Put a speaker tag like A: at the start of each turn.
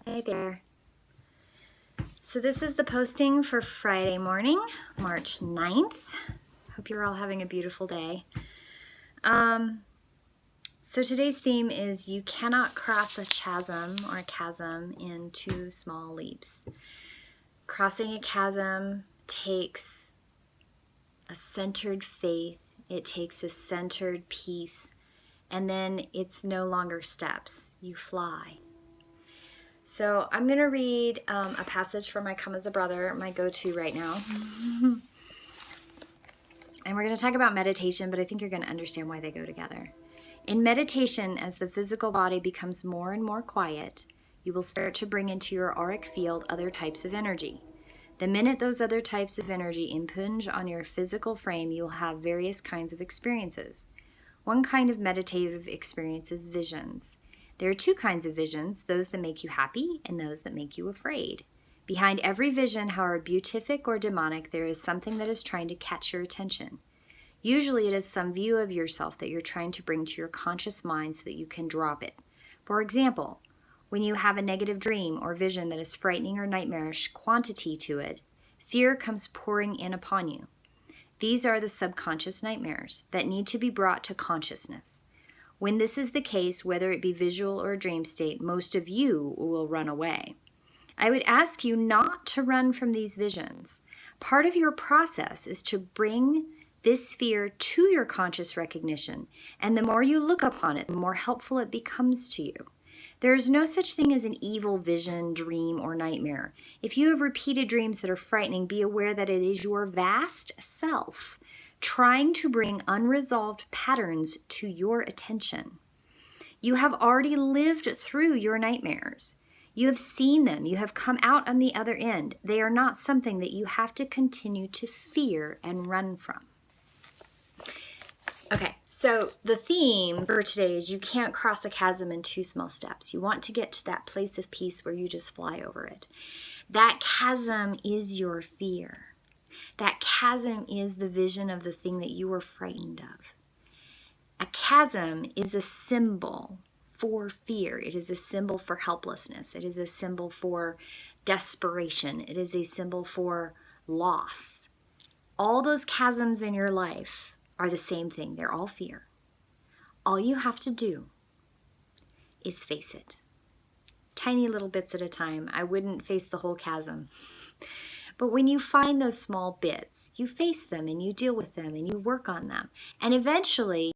A: Hey there. So this is the posting for Friday morning, March 9th. Hope you're all having a beautiful day. So today's theme is you cannot cross a chasm or a chasm in two small leaps. Crossing a chasm takes a centered faith, it takes a centered peace, and then it's no longer steps, you fly. So I'm going to read a passage from I Come as a Brother, my go-to right now. And we're going to talk about meditation, but I think you're going to understand why they go together. In meditation, as the physical body becomes more and more quiet, you will start to bring into your auric field other types of energy. The minute those other types of energy impinge on your physical frame, you will have various kinds of experiences. One kind of meditative experience is visions. There are two kinds of visions, those that make you happy and those that make you afraid. Behind every vision, however beatific or demonic, there is something that is trying to catch your attention. Usually it is some view of yourself that you're trying to bring to your conscious mind so that you can drop it. For example, when you have a negative dream or vision that is frightening or nightmarish quantity to it, fear comes pouring in upon you. These are the subconscious nightmares that need to be brought to consciousness. When this is the case, whether it be visual or a dream state, most of you will run away. I would ask you not to run from these visions. Part of your process is to bring this fear to your conscious recognition, and the more you look upon it, the more helpful it becomes to you. There is no such thing as an evil vision, dream, or nightmare. If you have repeated dreams that are frightening, be aware that it is your vast self trying to bring unresolved patterns to your attention. You have already lived through your nightmares. You have seen them. You have come out on the other end. They are not something that you have to continue to fear and run from. Okay, so the theme for today is you can't cross a chasm in two small steps. You want to get to that place of peace where you just fly over it. That chasm is your fear. That chasm is the vision of the thing that you were frightened of. A chasm is a symbol for fear. It is a symbol for helplessness. It is a symbol for desperation. It is a symbol for loss. All those chasms in your life are the same thing. They're all fear. All you have to do is face it. Tiny little bits at a time. I wouldn't face the whole chasm. But when you find those small bits, you face them and you deal with them and you work on them. And eventually